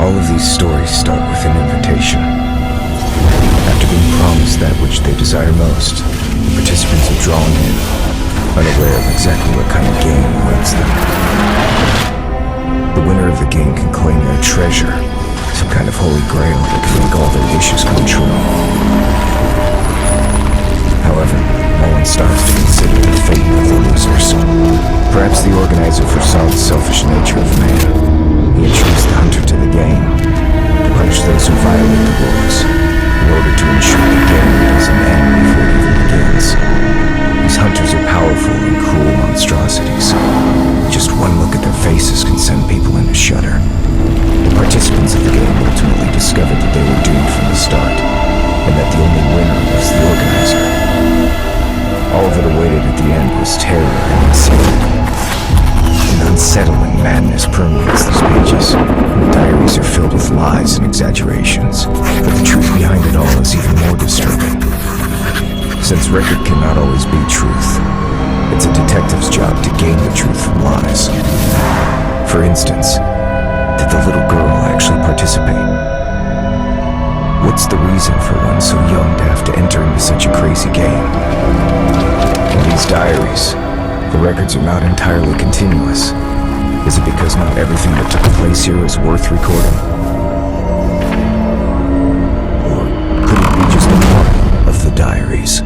All of these stories start with an invitation. After being promised that which they desire most, the participants are drawn in, unaware of exactly what kind of game awaits them. The winner of the game can claim their treasure, some kind of holy grail that can make all their wishes come true. However, no one stops to consider the fate of the losers. Perhaps the organizer foresaw the selfish nature of man. He introduced the hunter to the game, to punish those who violate the rules, in order to ensure the game doesn't end before it even begins. These hunters are powerful and cruel monstrosities. Just one look at their faces can send people in a shudder. The participants of the game ultimately discovered that they were doomed from the start, and that the only winner was the organizer. All that awaited at the end was terror and insanity. An unsettling madness permeates these pages. The diaries are filled with lies and exaggerations, but the truth behind it all is even more disturbing. Since record cannot always be truth, it's a detective's job to gain the truth from lies. For instance, did the little girl actually participate? What's the reason for one so young to have to enter into such a crazy game? In these diaries, the records are not entirely continuous. Is it because not everything that took place here is worth recording? Or could it be just a part of the diaries?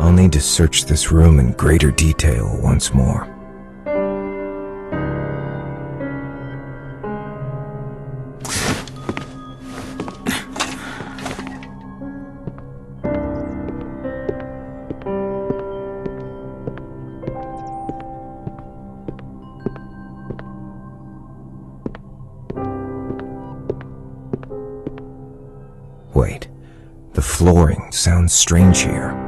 I'll need to search this room in greater detail once more. Wait, the flooring sounds strange here.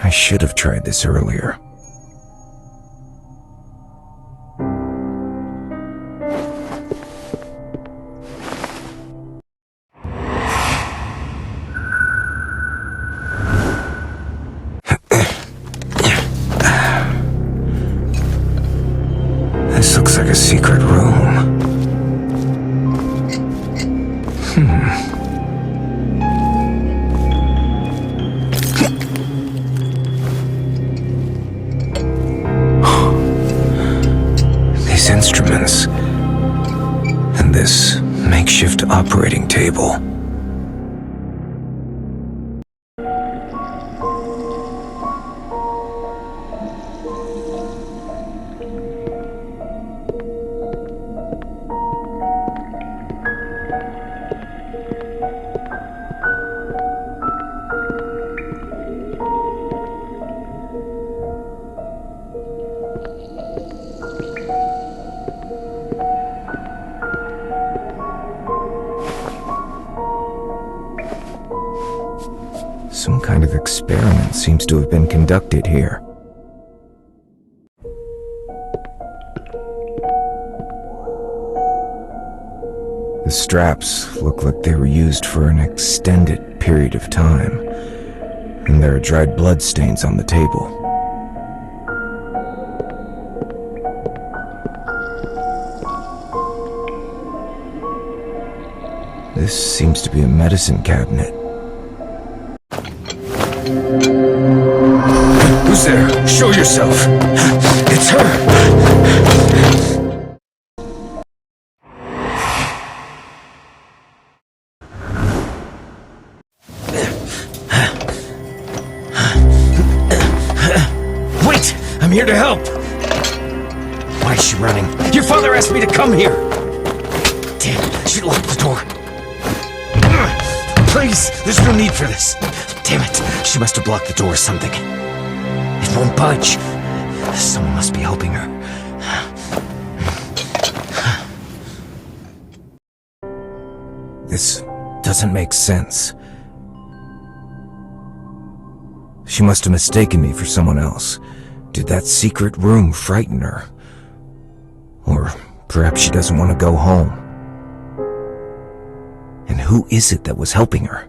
I should have tried this earlier. This looks like a secret room. These instruments and this makeshift operating table. Some kind of experiment seems to have been conducted here. The straps look like they were used for an extended period of time, and there are dried blood stains on the table. This seems to be a medicine cabinet. Who's there? Show yourself! It's her! Wait! I'm here to help! Why is she running? Your father asked me to come here! Damn, she locked the door. Please, there's no need for this. Damn it, she must have blocked the door or something. It won't budge. Someone must be helping her. This doesn't make sense. She must have mistaken me for someone else. Did that secret room frighten her? Or Perhaps she doesn't want to go home. And who is it that was helping her?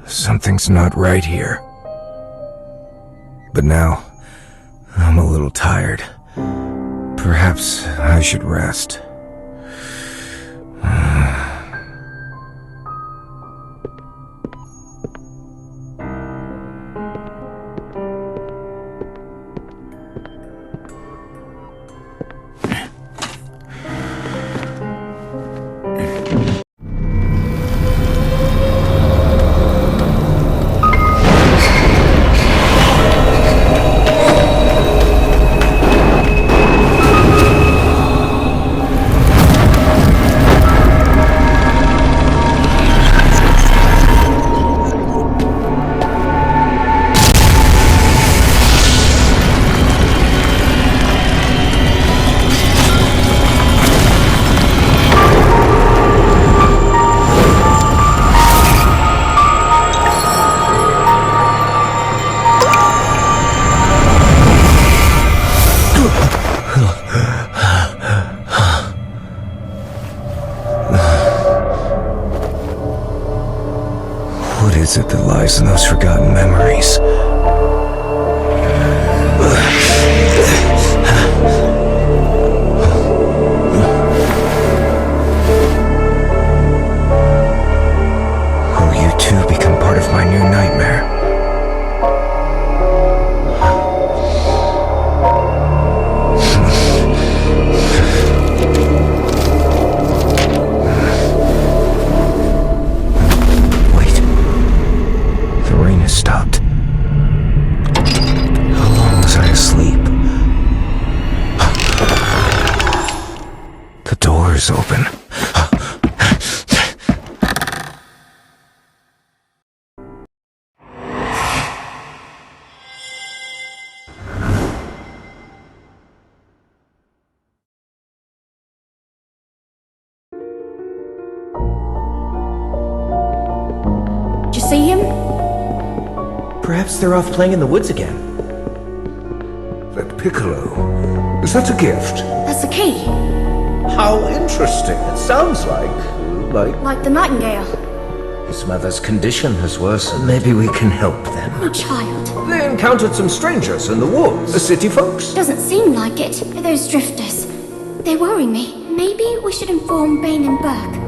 Something's not right here. But now, I'm a little tired. Perhaps I should rest. What is it that lies in those forgotten memories? Will you too become part of my new nightmare? Stopped. How long was I asleep? The door is open. Did you see him? Perhaps they're off playing in the woods again. That piccolo, is that a gift? That's the key. How interesting. It sounds like Like the nightingale. his mother's condition has worsened. Maybe we can help them. My child. They encountered some strangers in the woods. The city folks? Doesn't seem like it. Those drifters. They worry me. Maybe we should inform Bain and Burke.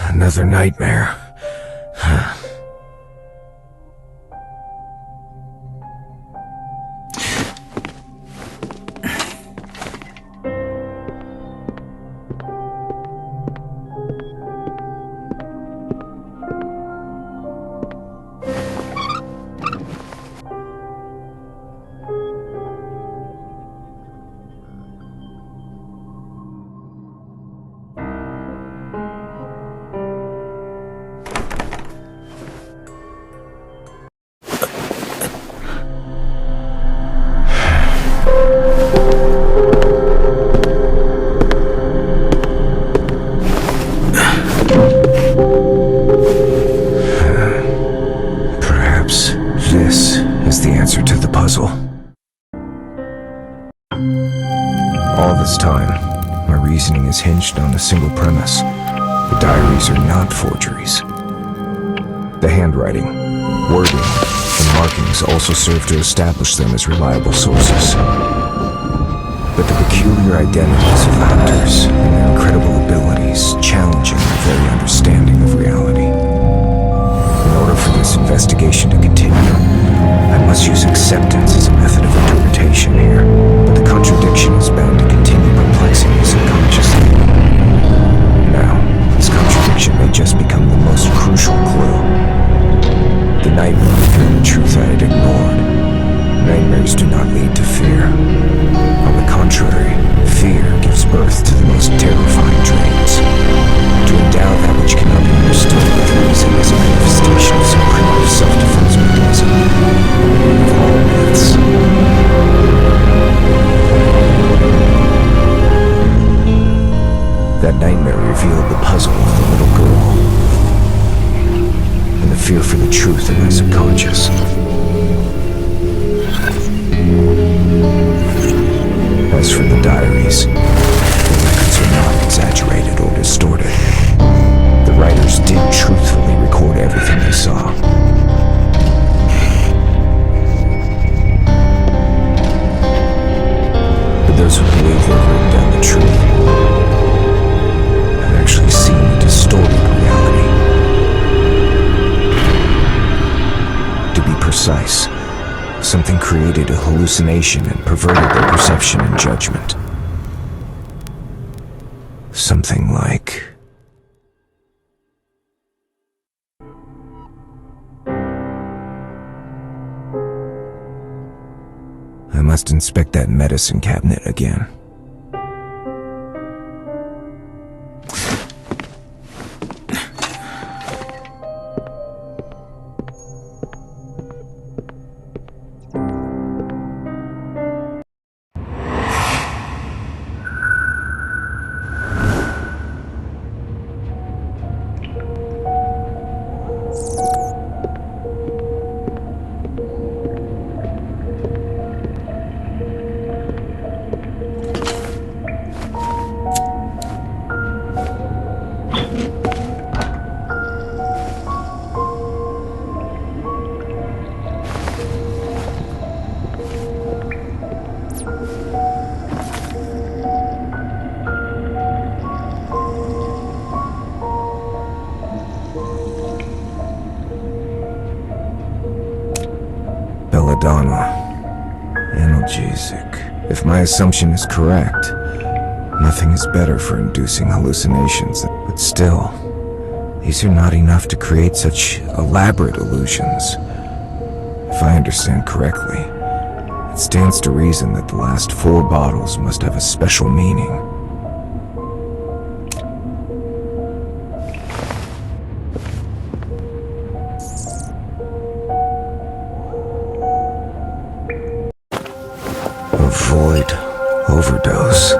Another nightmare. reasoning is hinged on a single premise. The diaries are not forgeries. The handwriting, wording, and markings also serve to establish them as reliable sources. But the peculiar identities of the hunters and their incredible abilities challenging our very understanding of reality. In order for this investigation to continue, I must use acceptance as a method of interpretation here, but the contradiction is bound to continue perplexing me subconsciously. Now, this contradiction may just become the most crucial clue. The nightmare revealed the truth I had ignored. Nightmares do not lead to fear. On the contrary, fear gives birth to the most terrifying dreams. To endow that which cannot be understood with reason is a manifestation of some primitive self-defense mechanism. Of all myths. That nightmare revealed the puzzle of the little girl, and the fear for the truth in my subconscious. As for the diaries, the records are not exaggerated or distorted. The writers did truthfully record everything they saw. But those who believe they've written down the truth have actually seen the distorted reality. To be precise, something created a hallucination and perverted their perception and judgment. Something like... I must inspect that medicine cabinet again. Belladonna. Analgesic. If my assumption is correct, nothing is better for inducing hallucinations. But still, these are not enough to create such elaborate illusions. If I understand correctly, it stands to reason that the last 4 bottles must have a special meaning. Avoid overdose.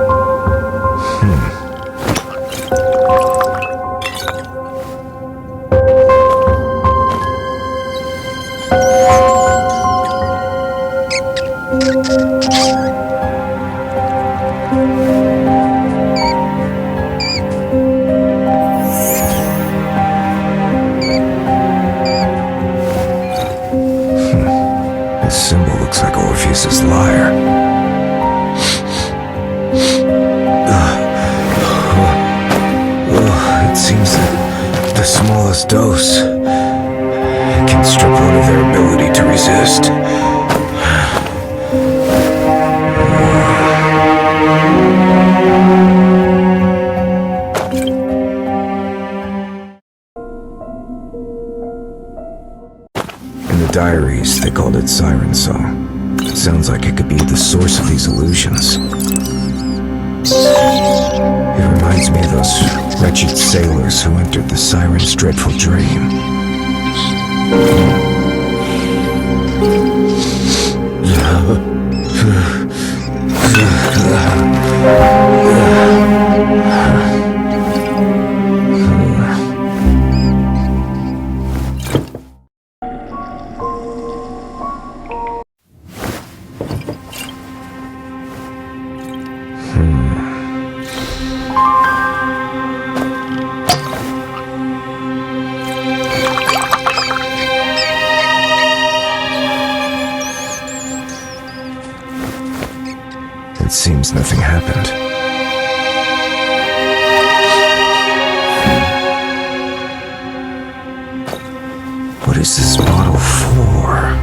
This symbol looks like Orpheus's lyre. It seems that the smallest dose can strip one of their ability to resist. In the diaries, they called it Siren Song. It sounds like it could be the source of these illusions. It reminds me of those wretched sailors who entered the Siren's dreadful dream. nothing happened. What is this bottle for?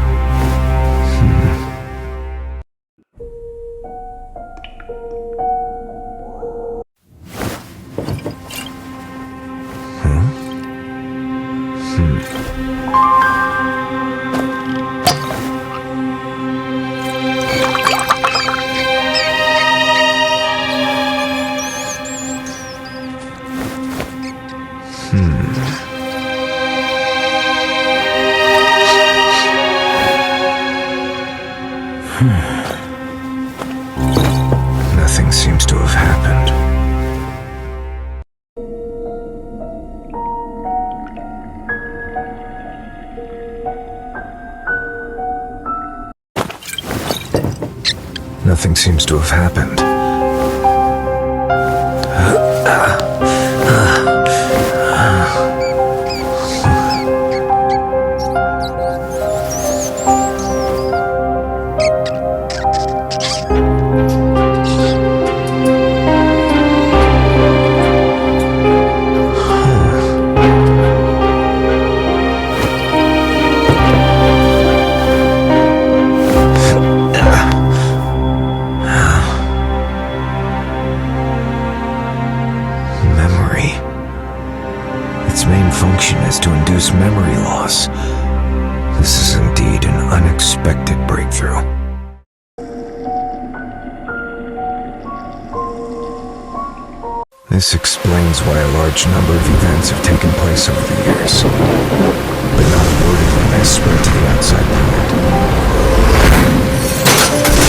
Nothing seems to have happened. Nothing seems to have happened. Its main function is to induce memory loss. This is indeed an unexpected breakthrough. This explains why a large number of events have taken place over the years, but not a word of them has spread to the outside world.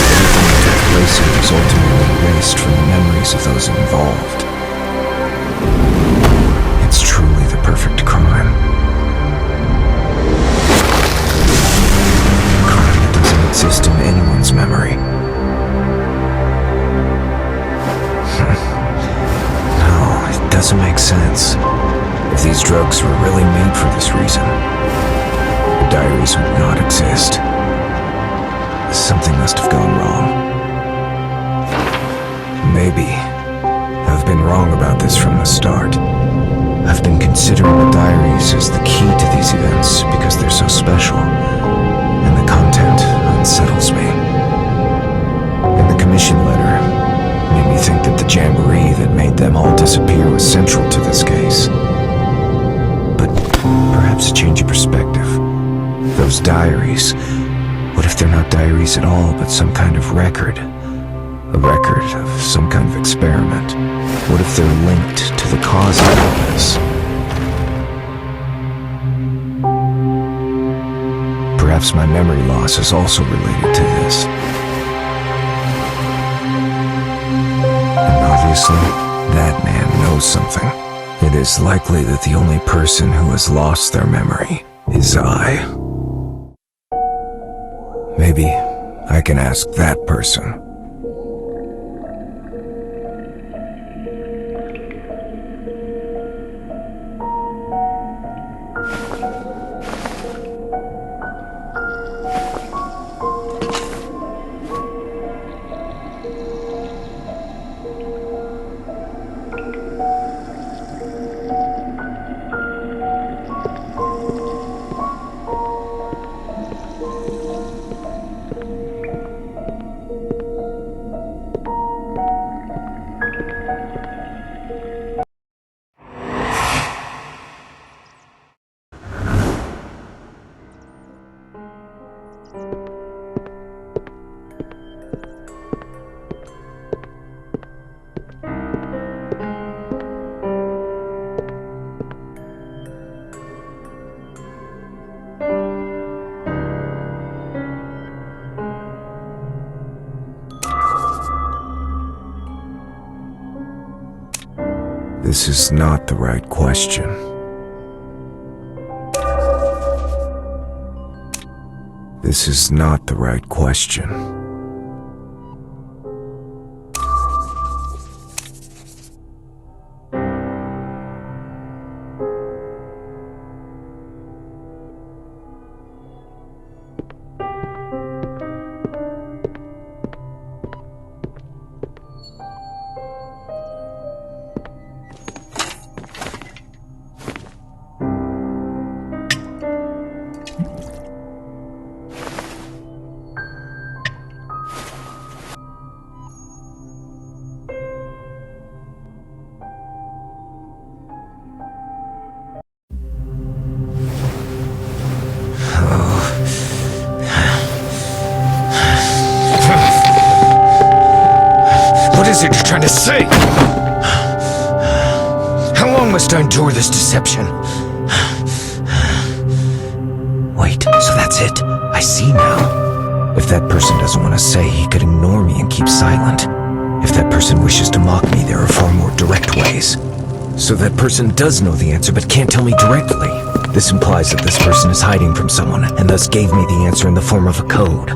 Everything that took place here was ultimately erased from the memories of those involved. It's truly the perfect crime. A crime that doesn't exist in anyone's memory. No, it doesn't make sense. If these drugs were really made for this reason, the diaries would not exist. Something must have gone wrong. Maybe I've been wrong about this from the start. I've been considering the diaries as the key to these events because they're so special, and the content unsettles me. And the commission letter made me think that the jamboree that made them all disappear was central to this case. But perhaps a change of perspective. Those diaries, what if they're not diaries at all, but some kind of record? A record of some kind of experiment. What if they're linked to the cause of all this? Perhaps my memory loss is also related to this. And obviously, that man knows something. It is likely that the only person who has lost their memory is I. Maybe I can ask that person. This is not the right question. This is not the right question. is it you're trying to say? How long must I endure this deception? Wait, so that's it. I see now. If that person doesn't want to say, he could ignore me and keep silent. If that person wishes to mock me, there are far more direct ways. So that person does know the answer but can't tell me directly. This implies that this person is hiding from someone, and thus gave me the answer in the form of a code.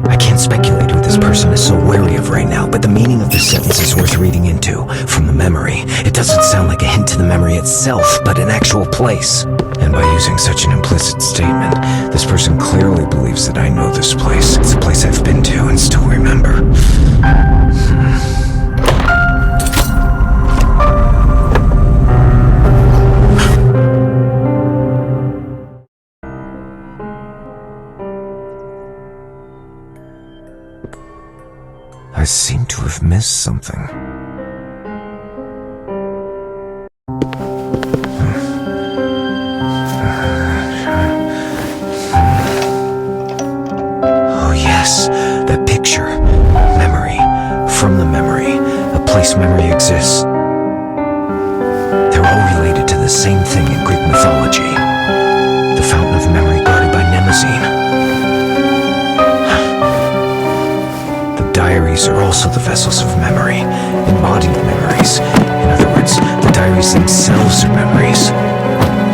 I can't speculate who this person is so wary of right now, but the meaning of this sentence is worth reading into. From the memory. It doesn't sound like a hint to the memory itself, but an actual place. And by using such an implicit statement, this person clearly believes that I know this place. It's a place I've been to and still remember. I seem to have missed something. Oh yes, that picture. Memory. From the memory. A place memory exists. They're all related to the same thing in Greek mythology. The fountain of memory guarded by Mnemosyne. Diaries are also the vessels of memory, embodied memories. In other words, the diaries themselves are memories.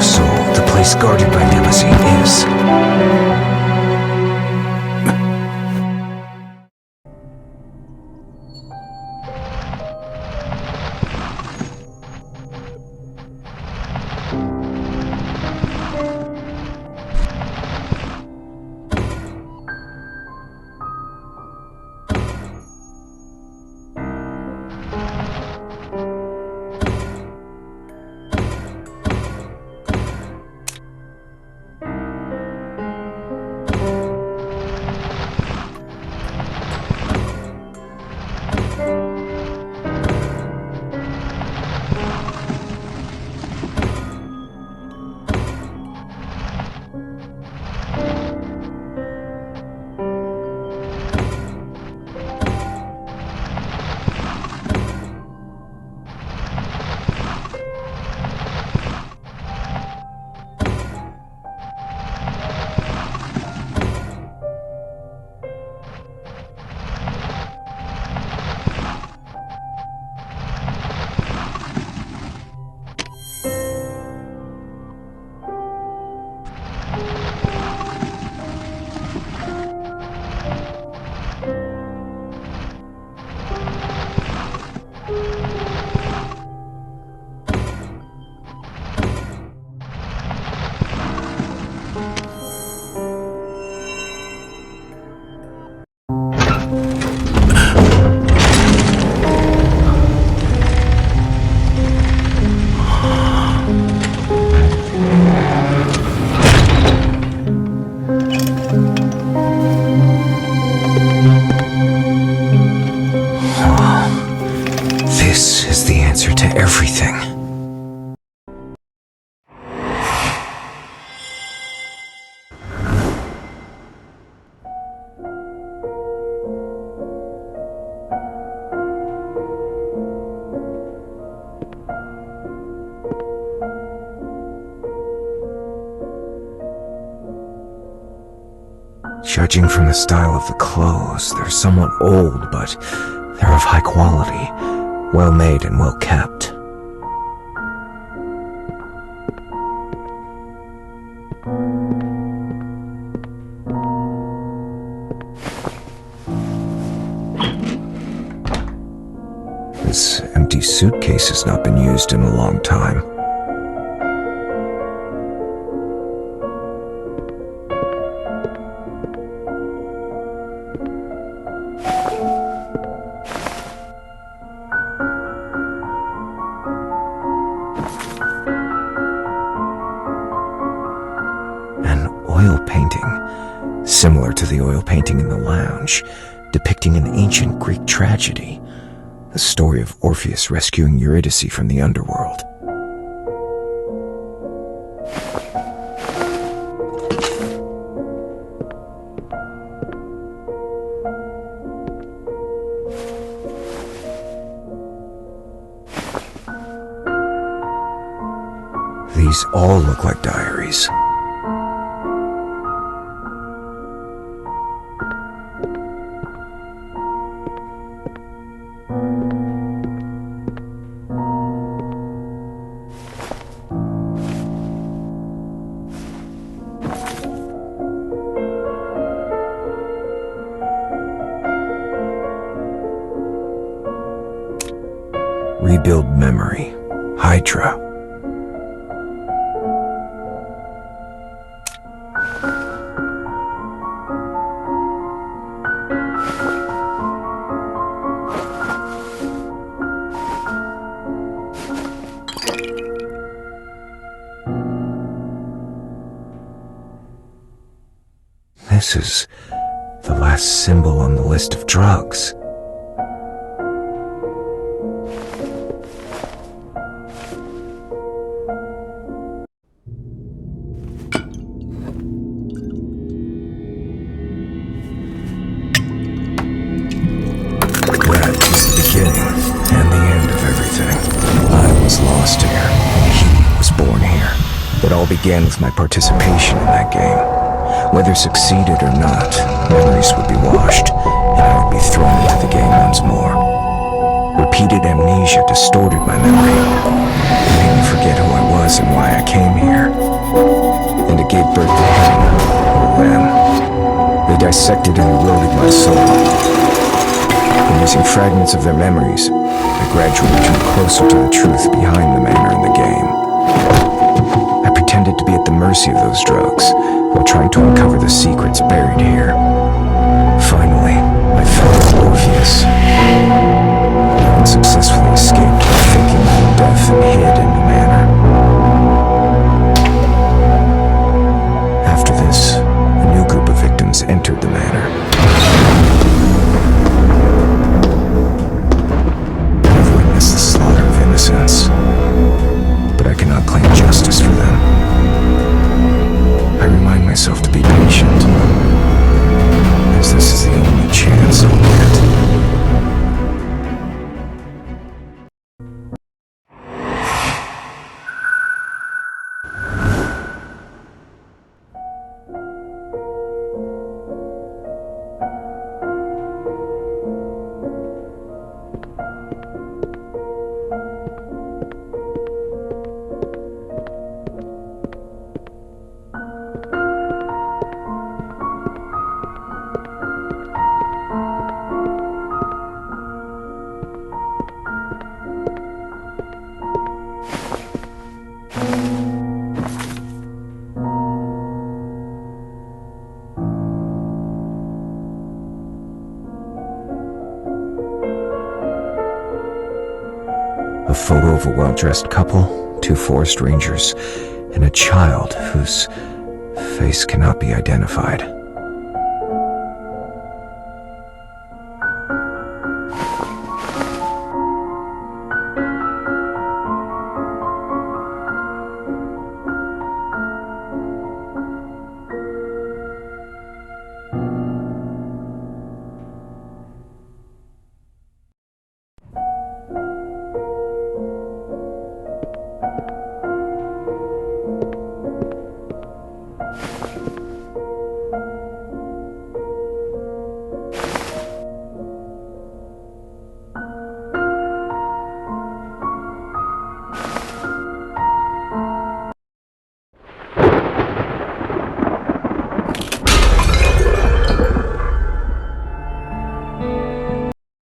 So, the place guarded by Mnemosyne is... This is the answer to everything. Judging from the style of the clothes, they're somewhat old, but they're of high quality, well made and well kept. This empty suitcase has not been used in a long time. Oil painting, similar to the oil painting in the lounge, depicting an ancient Greek tragedy, the story of Orpheus rescuing Eurydice from the underworld. These all look like diaries. Rebuild memory. Hydra. This is the last symbol on the list of drugs. That was the beginning and the end of everything. I was lost here, and he was born here. It all began with my participation in that game. Whether succeeded or not, memories would be washed, and I would be thrown into the game once more. Repeated amnesia distorted my memory. It made me forget who I was and why I came here. And it gave birth to him, or them. They dissected and eroded my soul. And using fragments of their memories, I gradually drew closer to the truth behind the manner in the game. I pretended to be at the mercy of those drugs, while trying to uncover the secrets buried here. Finally, I found Orpheus. I unsuccessfully escaped by faking my own death and hid in the manor. After this, a new group of victims entered the manor. I've witnessed the slaughter of innocents, but I cannot claim justice for them. I remind myself to be patient, as this is the only chance I'll get. A photo of a well-dressed couple, 2 forest rangers, and a child whose face cannot be identified.